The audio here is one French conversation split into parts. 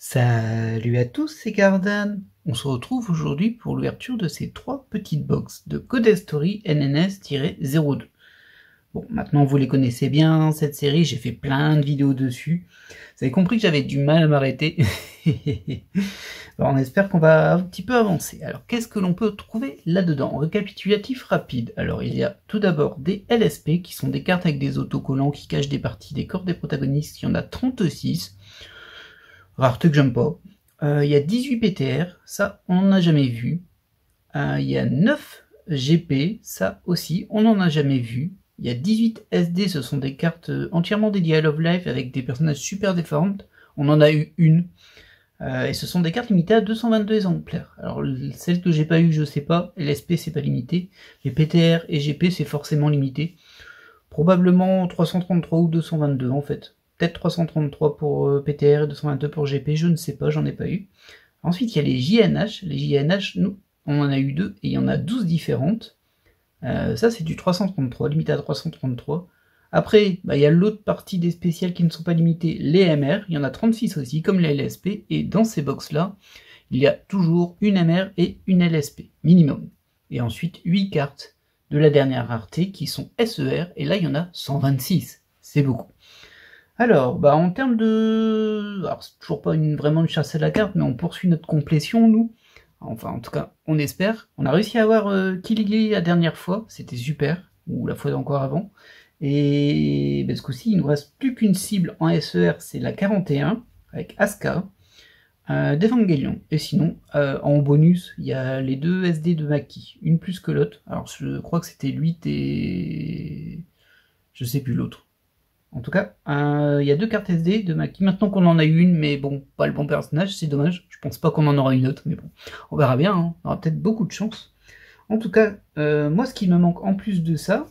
Salut à tous, c'est Gardan. On se retrouve aujourd'hui pour l'ouverture de ces 3 petites box de Code Story NNS-02. Bon, maintenant vous les connaissez bien, cette série, j'ai fait plein de vidéos dessus. Vous avez compris que j'avais du mal à m'arrêter. On espère qu'on va un petit peu avancer. Alors, qu'est-ce que l'on peut trouver là-dedans? Récapitulatif rapide. Alors, il y a tout d'abord des LSP, qui sont des cartes avec des autocollants qui cachent des parties des corps des protagonistes. Il y en a 36. Rareté que j'aime pas. Il y a 18 PTR, ça on n'en a jamais vu. Il y a 9 GP, ça aussi on n'en a jamais vu. Il y a 18 SD, ce sont des cartes entièrement dédiées à Love Live avec des personnages super déformantes. On en a eu une. Et ce sont des cartes limitées à 222 exemplaires. Alors celle que j'ai pas eu, je sais pas. LSP c'est pas limité. Les PTR et GP c'est forcément limité. Probablement 333 ou 222 en fait. Peut-être 333 pour PTR et 222 pour GP, je ne sais pas, j'en ai pas eu. Ensuite, il y a les JNH. Les JNH, nous, on en a eu 2 et il y en a 12 différentes. Ça, c'est du 333, limité à 333. Après, il y a l'autre partie des spéciales qui ne sont pas limitées, les MR. Il y en a 36 aussi, comme les LSP. Et dans ces box-là, il y a toujours une MR et une LSP, minimum. Et ensuite, 8 cartes de la dernière rareté qui sont SER. Et là, il y en a 126. C'est beaucoup. Alors, en termes de... Alors, c'est toujours pas vraiment une chasse à la carte, mais on poursuit notre complétion, nous. Enfin, en tout cas, on espère. On a réussi à avoir Killy la dernière fois, c'était super, ou la fois encore avant. Et ce coup-ci, il ne nous reste plus qu'une cible en SER, c'est la 41, avec Asuka, d'Evangelion. Et sinon, en bonus, il y a les 2 SD de Maki, une plus que l'autre. Alors, je crois que c'était 8 et... je sais plus l'autre. En tout cas, il y a 2 cartes SD de Maki. Maintenant qu'on en a une, mais bon, pas le bon personnage, c'est dommage. Je pense pas qu'on en aura une autre, mais bon, on verra bien, hein. On aura peut-être beaucoup de chance. En tout cas, moi, ce qui me manque en plus de ça,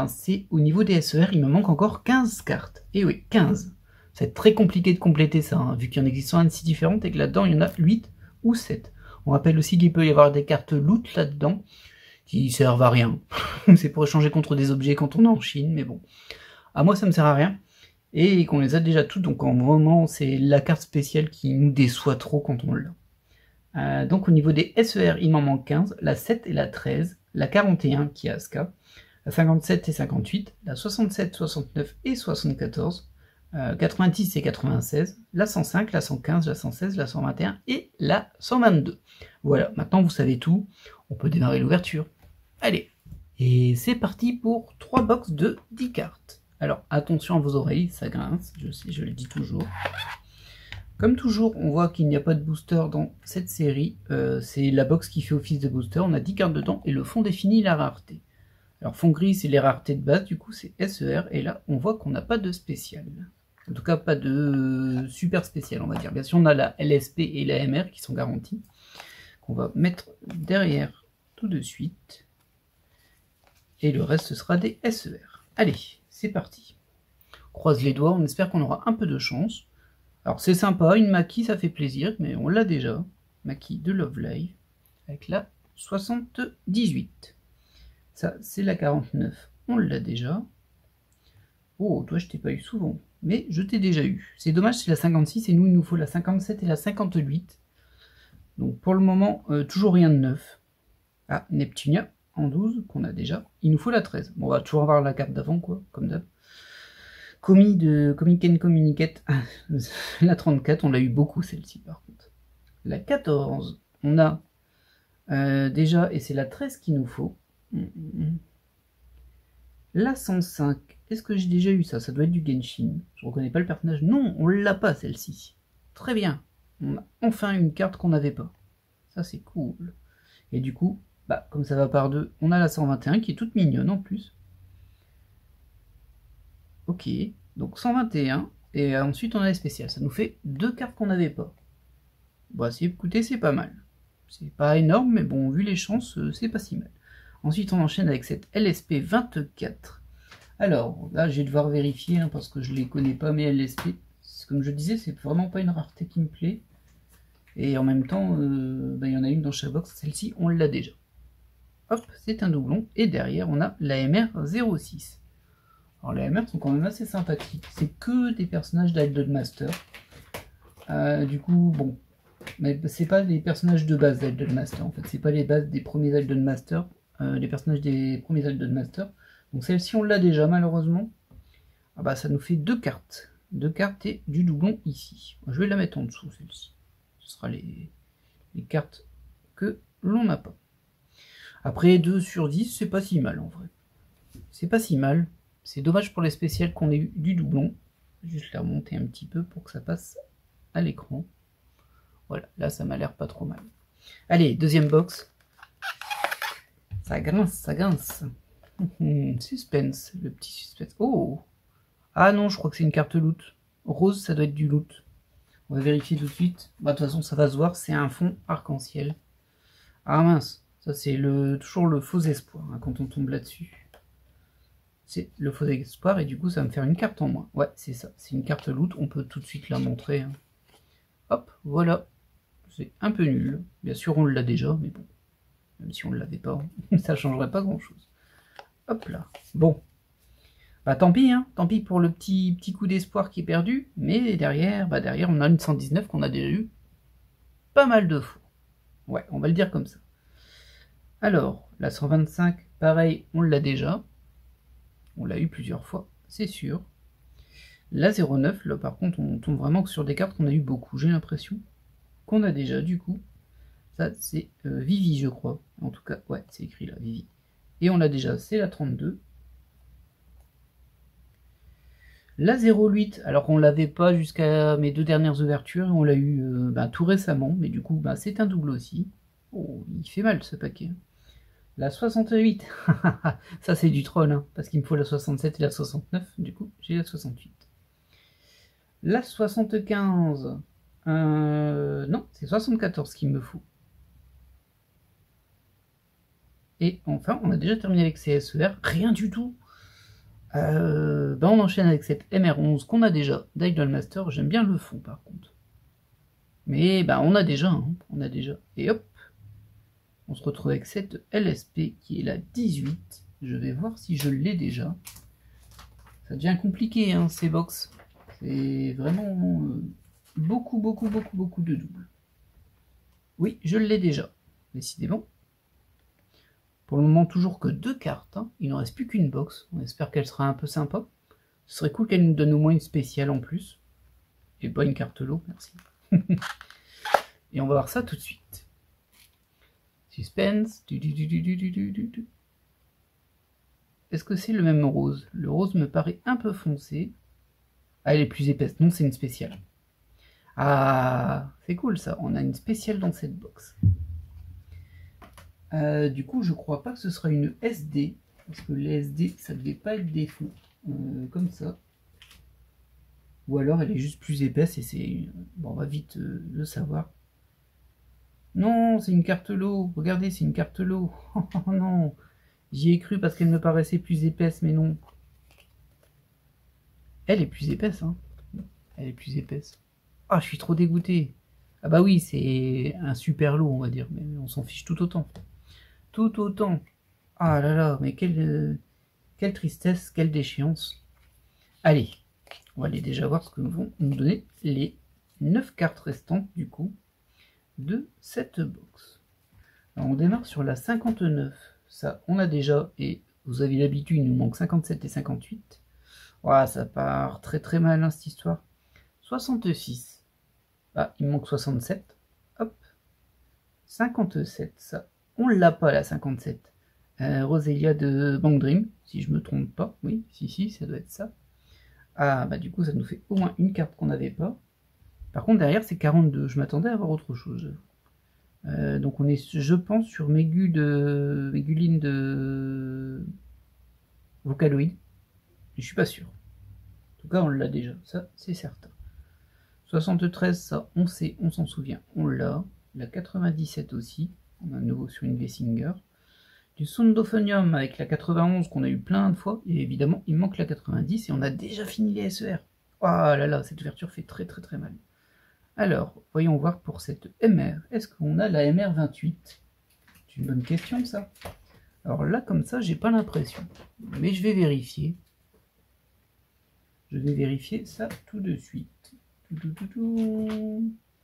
c'est au niveau des SER, il me manque encore 15 cartes. Et oui, 15. C'est très compliqué de compléter ça, hein, vu qu'il y en existe 126 différentes et que là-dedans, il y en a 8 ou 7. On rappelle aussi qu'il peut y avoir des cartes loot là-dedans, qui servent à rien. C'est pour échanger contre des objets quand on est en Chine, mais bon. À moi, ça me sert à rien. Et qu'on les a déjà toutes, donc en vraiment, c'est la carte spéciale qui nous déçoit trop quand on l'a. Donc au niveau des SER, il m'en manque 15, la 7 et la 13, la 41 qui est Asuka, la 57 et 58, la 67, 69 et 74, 90 et 96, la 105, la 115, la 116, la 121 et la 122. Voilà, maintenant vous savez tout, on peut démarrer l'ouverture. Allez, et c'est parti pour 3 box de 10 cartes. Alors attention à vos oreilles, ça grince, je sais, je le dis toujours. Comme toujours, on voit qu'il n'y a pas de booster dans cette série. C'est la box qui fait office de booster, on a 10 cartes dedans et le fond définit la rareté. Alors fond gris, c'est les raretés de base, du coup c'est SER, et là on voit qu'on n'a pas de spécial. En tout cas pas de super spécial, on va dire. Bien sûr on a la LSP et la MR qui sont garanties, qu'on va mettre derrière tout de suite. Et le reste ce sera des SER. Allez, c'est parti. On croise les doigts, on espère qu'on aura un peu de chance. Alors c'est sympa, une Maki ça fait plaisir, mais on l'a déjà. Maki de Love Live, avec la 78. Ça c'est la 49, on l'a déjà. Oh, toi je t'ai pas eu souvent, mais je t'ai déjà eu. C'est dommage, c'est la 56 et nous il nous faut la 57 et la 58. Donc pour le moment, toujours rien de neuf. Ah, Neptunia en 12 qu'on a déjà. Il nous faut la 13. Bon, on va toujours avoir la carte d'avant, quoi, comme d'hab. Commis de Comic Communicate. La 34, on l'a eu beaucoup celle-ci par contre. La 14, on a déjà, et c'est la 13 qu'il nous faut. La 105, est-ce que j'ai déjà eu ça? Ça doit être du Genshin. Je reconnais pas le personnage. Non, on l'a pas celle-ci. Très bien. On a enfin une carte qu'on n'avait pas. Ça c'est cool. Et du coup, comme ça va par deux, on a la 121 qui est toute mignonne en plus. Ok, donc 121, et ensuite on a les spéciales. Ça nous fait 2 cartes qu'on n'avait pas. Écoutez, c'est pas mal. C'est pas énorme, mais bon, vu les chances, c'est pas si mal. Ensuite, on enchaîne avec cette LSP 24. Alors, là, je vais devoir vérifier, hein, parce que je les connais pas, mes LSP. Comme je disais, c'est vraiment pas une rareté qui me plaît. Et en même temps, il y en a une dans chaque box. Celle-ci, on l'a déjà. Hop, c'est un doublon. Et derrière, on a la MR06. Alors les MR sont quand même assez sympathiques. C'est que des personnages d'Idol Master. Du coup, bon. Mais c'est pas les personnages de base d'Elden Master, en fait. C'est pas les bases des premiers Elden Master. Les personnages des premiers Elden Master. Donc celle-ci, on l'a déjà, malheureusement. Ah bah, ça nous fait 2 cartes. 2 cartes et du doublon ici. Je vais la mettre en dessous, celle-ci. Ce sera les cartes que l'on n'a pas. Après, 2 sur 10, c'est pas si mal, en vrai. C'est pas si mal. C'est dommage pour les spéciales qu'on ait eu du doublon. Juste la remonter un petit peu pour que ça passe à l'écran. Voilà, là ça m'a l'air pas trop mal. Allez, deuxième box. Ça grince, ça grince. Suspense, le petit suspense. Oh! Ah non, je crois que c'est une carte loot. Rose, ça doit être du loot. On va vérifier tout de suite. Bah, de toute façon, ça va se voir, c'est un fond arc-en-ciel. Ah mince, ça c'est toujours le faux espoir hein, quand on tombe là-dessus. C'est le faux espoir et du coup ça va me faire une carte en moins. Ouais, c'est ça, c'est une carte loot, on peut tout de suite la montrer. Hein. Hop, voilà. C'est un peu nul. Bien sûr, on l'a déjà, mais bon. Même si on ne l'avait pas, ça changerait pas grand-chose. Hop là. Bon. Bah tant pis, hein. Tant pis pour le petit coup d'espoir qui est perdu. Mais derrière, on a une 119 qu'on a déjà eu pas mal de fois. Ouais, on va le dire comme ça. Alors, la 125, pareil, on l'a déjà. On l'a eu plusieurs fois, c'est sûr. La 09, là par contre, on tombe vraiment sur des cartes qu'on a eu beaucoup, j'ai l'impression. Qu'on a déjà, du coup. Ça, c'est Vivi, je crois. En tout cas, ouais, c'est écrit là, Vivi. Et on l'a déjà, c'est la 32. La 08, alors qu'on l'avait pas jusqu'à mes 2 dernières ouvertures, on l'a eu tout récemment, mais du coup, c'est un double aussi. Oh, il fait mal ce paquet. La 68, ça c'est du troll, hein, parce qu'il me faut la 67 et la 69, du coup j'ai la 68. La 75, non, c'est 74 qu'il me faut. Et enfin, on a déjà terminé avec ces SER, rien du tout. On enchaîne avec cette MR11 qu'on a déjà d'Idol Master, j'aime bien le fond par contre. Mais on a déjà, hein, on a déjà. Et hop, on se retrouve avec cette LSP qui est la 18. Je vais voir si je l'ai déjà. Ça devient compliqué hein, ces box. C'est vraiment beaucoup de doubles. Oui, je l'ai déjà. Décidément. Pour le moment, toujours que 2 cartes. Hein. Il ne reste plus qu'une box. On espère qu'elle sera un peu sympa. Ce serait cool qu'elle nous donne au moins une spéciale en plus. Et pas une carte lot, merci. Et on va voir ça tout de suite. Suspense. Est-ce que c'est le même rose? Le rose me paraît un peu foncé. Ah, elle est plus épaisse. Non, c'est une spéciale. Ah, c'est cool ça. On a une spéciale dans cette box. Du coup, je crois pas que ce sera une SD. Parce que les SD, ça devait pas être des fonds. Comme ça. Ou alors elle est juste plus épaisse et c'est... Bon, on va vite le savoir. Non, c'est une carte lot. Regardez, c'est une carte lot. Oh non. J'y ai cru parce qu'elle me paraissait plus épaisse, mais non. Elle est plus épaisse, hein. Elle est plus épaisse. Ah, je suis trop dégoûté. Ah bah oui, c'est un super lot, on va dire. Mais on s'en fiche tout autant. Tout autant. Ah là là, mais quelle tristesse, quelle déchéance. Allez, on va aller déjà voir ce que vont nous donner les 9 cartes restantes, du coup, de cette box. Alors, on démarre sur la 59. Ça, on a déjà, et vous avez l'habitude, il nous manque 57 et 58. Voilà, ça part très mal, hein, cette histoire. 66. Ah, il me manque 67. Hop. 57, ça. On l'a pas, la 57. Roselia de Bank Dream, si je me trompe pas. Oui, si, ça doit être ça. Ah, bah du coup, ça nous fait au moins une carte qu'on n'avait pas. Par contre, derrière, c'est 42. Je m'attendais à avoir autre chose. Donc on est, je pense, sur Méguline de Vocaloid. Je suis pas sûr. En tout cas, on l'a déjà, ça c'est certain. 73, ça on sait, on s'en souvient, on l'a. La 97 aussi, on a un nouveau sur une V-Singer. Du Sondophonium avec la 91 qu'on a eu plein de fois. Et évidemment, il manque la 90 et on a déjà fini les SER. Oh là là, cette ouverture fait très mal. Alors, voyons voir pour cette MR. Est-ce qu'on a la MR28? C'est une bonne question, ça. Alors là, comme ça, j'ai pas l'impression. Mais je vais vérifier. Je vais vérifier ça tout de suite.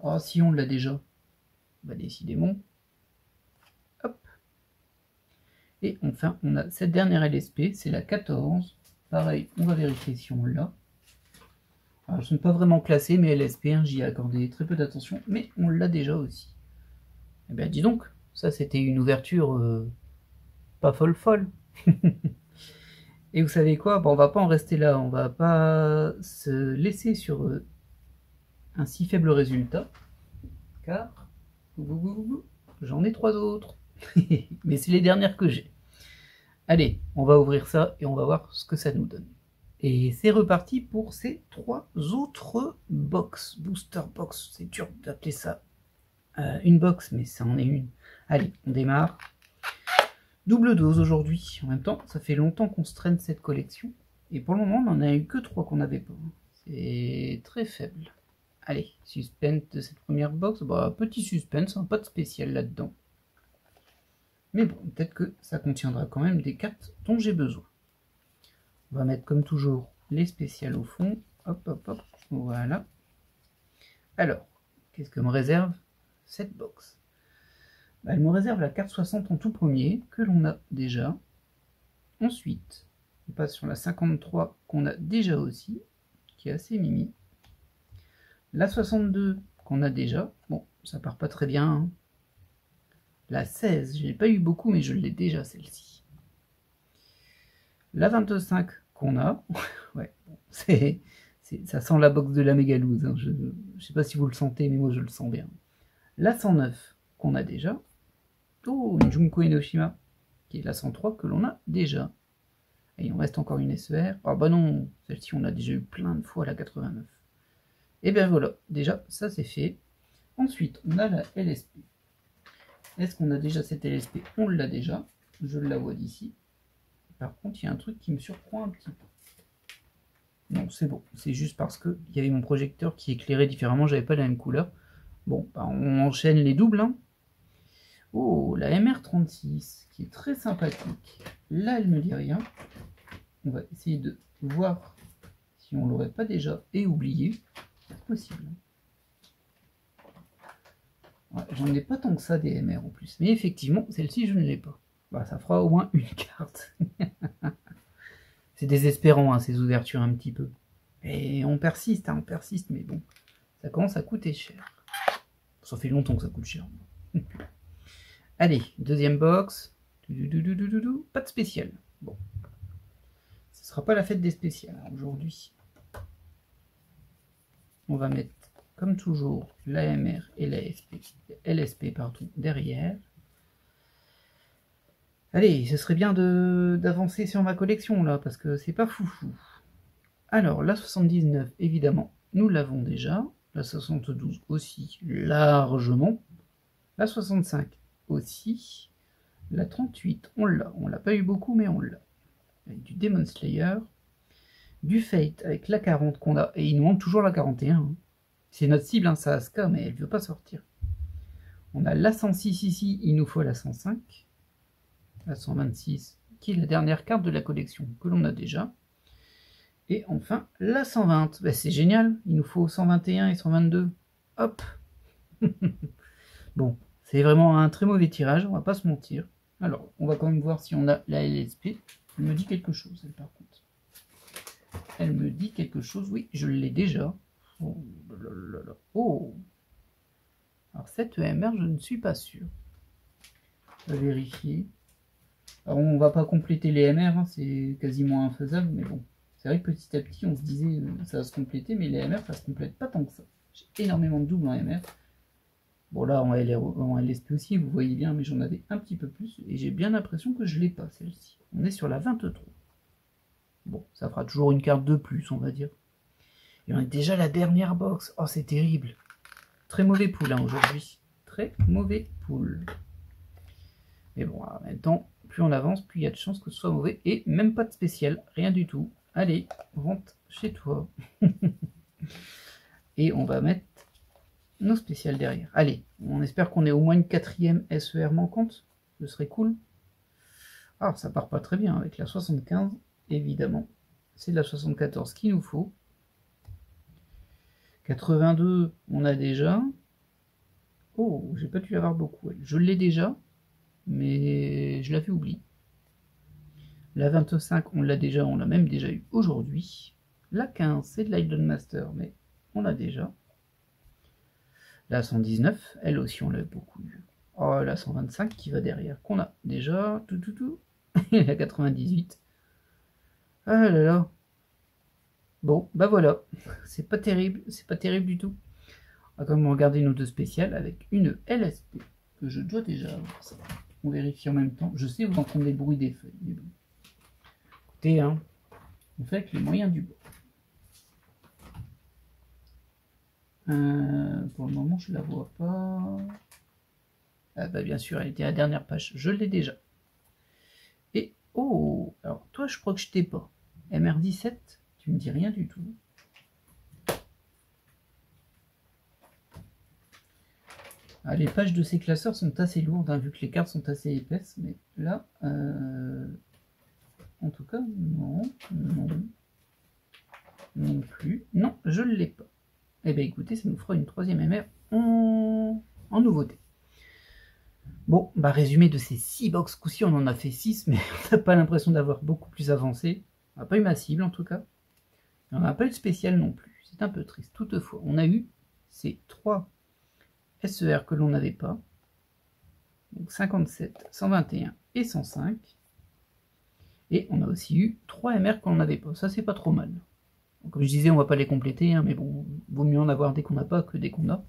Ah, si on l'a déjà. Bah, décidément. Hop. Et enfin, on a cette dernière LSP, c'est la 14. Pareil, on va vérifier si on l'a. Alors, je ne suis pas vraiment classé, mais LSP, hein, j'y ai accordé très peu d'attention, mais on l'a déjà aussi. Eh bien, dis donc, ça c'était une ouverture pas folle. Et vous savez quoi? Bon, on va pas en rester là, on va pas se laisser sur un si faible résultat, car j'en ai 3 autres. Mais c'est les dernières que j'ai. Allez, on va ouvrir ça et on va voir ce que ça nous donne. Et c'est reparti pour ces 3 autres box, booster box, c'est dur d'appeler ça une box, mais ça en est une. Allez, on démarre. Double dose aujourd'hui. En même temps, ça fait longtemps qu'on se traîne cette collection. Et pour le moment, on n'en a eu que 3 qu'on n'avait pas. C'est très faible. Allez, suspense de cette première box. Bah, petit suspense, hein, pas de spécial là-dedans. Mais bon, peut-être que ça contiendra quand même des cartes dont j'ai besoin. On va mettre comme toujours les spéciales au fond. Hop, hop, hop. Voilà. Alors, qu'est-ce que me réserve cette box? Elle me réserve la carte 60 en tout premier, que l'on a déjà. Ensuite, on passe sur la 53 qu'on a déjà aussi, qui est assez mimi. La 62 qu'on a déjà. Bon, ça part pas très bien. Hein. La 16, je n'ai pas eu beaucoup, mais je l'ai déjà celle-ci. La 25 qu'on a. Ouais, bon, ça sent la box de la mégalouse. Hein. Je ne sais pas si vous le sentez, mais moi je le sens bien. La 109 qu'on a déjà. Oh, une Junko Enoshima, qui est la 103 que l'on a déjà. Et il en reste encore une SER. Ah bah non, celle-ci on l'a déjà eu plein de fois, la 89. Et bien voilà, déjà ça c'est fait. Ensuite, on a la LSP. Est-ce qu'on a déjà cette LSP? On l'a déjà. Je la vois d'ici. Par contre, il y a un truc qui me surprend un petit peu. Non, c'est bon. C'est juste parce qu'il y avait mon projecteur qui éclairait différemment. J'avais pas la même couleur. Bon, bah, on enchaîne les doubles. Hein. Oh, la MR36, qui est très sympathique. Là, elle me dit rien. On va essayer de voir si on l'aurait pas déjà et oublié. C'est possible. Ouais, j'en ai pas tant que ça des MR en plus. Mais effectivement, celle-ci, je ne l'ai pas. Bah, ça fera au moins une carte. C'est désespérant, hein, ces ouvertures un petit peu. Et on persiste, mais bon, ça commence à coûter cher. Ça fait longtemps que ça coûte cher. Allez, deuxième box. Pas de spécial. Bon. Ce sera pas la fête des spéciales aujourd'hui. On va mettre, comme toujours, l'AMR et la LSP pardon, derrière. Allez, ce serait bien d'avancer sur ma collection là, parce que c'est pas foufou. Alors, la 79, évidemment, nous l'avons déjà. La 72 aussi, largement. La 65 aussi. La 38, on l'a. On l'a pas eu beaucoup, mais on l'a. Avec du Demon Slayer. Du Fate avec la 40 qu'on a. Et il nous manque toujours la 41. Hein. C'est notre cible, hein, ça Asuka, mais elle ne veut pas sortir. On a la 106 ici, il nous faut la 105. La 126, qui est la dernière carte de la collection que l'on a déjà. Et enfin, la 120. Ben, c'est génial, il nous faut 121 et 122. Hop. Bon, c'est vraiment un très mauvais tirage, on va pas se mentir. Alors, on va quand même voir si on a la LSP. Elle me dit quelque chose, elle, par contre. Elle me dit quelque chose, oui, je l'ai déjà. Oh, lalalala. Oh. Alors, cette EMR, je ne suis pas sûr. On va vérifier. Alors, on va pas compléter les MR, hein, c'est quasiment infaisable, mais bon. C'est vrai que petit à petit, on se disait ça va se compléter, mais les MR, ça se complète pas tant que ça. J'ai énormément de doubles en MR. Bon, là, en LSP aussi, vous voyez bien, mais j'en avais un petit peu plus, et j'ai bien l'impression que je l'ai pas, celle-ci. On est sur la 23. Bon, ça fera toujours une carte de plus, on va dire. Et on est déjà la dernière box. Oh, c'est terrible. Très mauvais pool, hein, aujourd'hui. Très mauvais pool. Mais bon, en même temps, plus on avance, plus il y a de chances que ce soit mauvais. Et même pas de spécial, rien du tout. Allez, rentre chez toi. Et on va mettre nos spéciales derrière. Allez, on espère qu'on ait au moins une 4e SER manquante. Ce serait cool. Alors, ça part pas très bien avec la 75, évidemment. C'est la 74 qu'il nous faut. 82, on a déjà. Oh, j'ai pas dû l'avoir beaucoup. Je l'ai déjà, mais je l'avais oublié. La 25, on l'a déjà, on l'a même déjà eu aujourd'hui. La 15, c'est de l'Idol Master, mais on l'a déjà. La 119, elle aussi, on l'a beaucoup eu. Oh, la 125 qui va derrière, qu'on a déjà. Tout. Et la 98. Ah là là. Bon, bah voilà. C'est pas terrible du tout. On va quand même regarder nos deux spéciales avec une LSP que je dois déjà avoir. Ça. On vérifie en même temps. Je sais, vous entendez le bruit des feuilles, mais bon. Écoutez, hein, on fait avec les moyens du bord. Pour le moment, je la vois pas. Ah bah bien sûr, elle était à la dernière page. Je l'ai déjà. Et oh, alors toi, je crois que je t'ai pas. MR17, tu me dis rien du tout. Ah, les pages de ces classeurs sont assez lourdes, hein, vu que les cartes sont assez épaisses, mais là, en tout cas, non, non plus. Non, je ne l'ai pas. Eh bien écoutez, ça nous fera une troisième MR en nouveauté. Bon, bah résumé de ces 6 box, coup-ci on en a fait 6, mais on n'a pas l'impression d'avoir beaucoup plus avancé. On n'a pas eu ma cible en tout cas. Et on n'a pas eu de spécial non plus. C'est un peu triste. Toutefois, on a eu ces 3 SER que l'on n'avait pas. Donc 57, 121 et 105. Et on a aussi eu 3 MR qu'on n'avait pas. Ça, c'est pas trop mal. Donc, comme je disais, on va pas les compléter, hein, mais bon, vaut mieux en avoir dès qu'on n'a pas que dès qu'on a.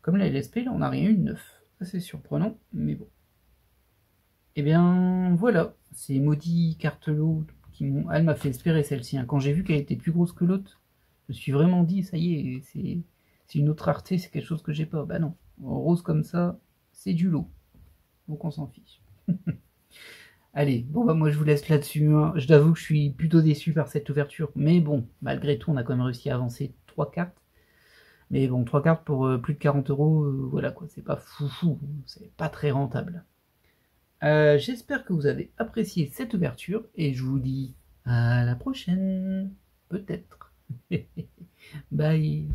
Comme la LSP, là, on n'a rien eu de neuf. Ça, c'est surprenant, mais bon. Et bien, voilà. Ces maudits cartelots qui m'ont... Elle m'a fait espérer celle-ci. Hein. Quand j'ai vu qu'elle était plus grosse que l'autre, je me suis vraiment dit, ça y est, c'est une autre rareté, c'est quelque chose que j'ai pas. Bah non. En rose comme ça, c'est du lot. Donc on s'en fiche. Allez, bon bah moi je vous laisse là-dessus, hein. Je t'avoue que je suis plutôt déçu par cette ouverture, mais bon, malgré tout on a quand même réussi à avancer 3 cartes. Mais bon, 3 cartes pour plus de 40 €, voilà quoi, c'est pas foufou, c'est pas très rentable. J'espère que vous avez apprécié cette ouverture, et je vous dis à la prochaine, peut-être. Bye.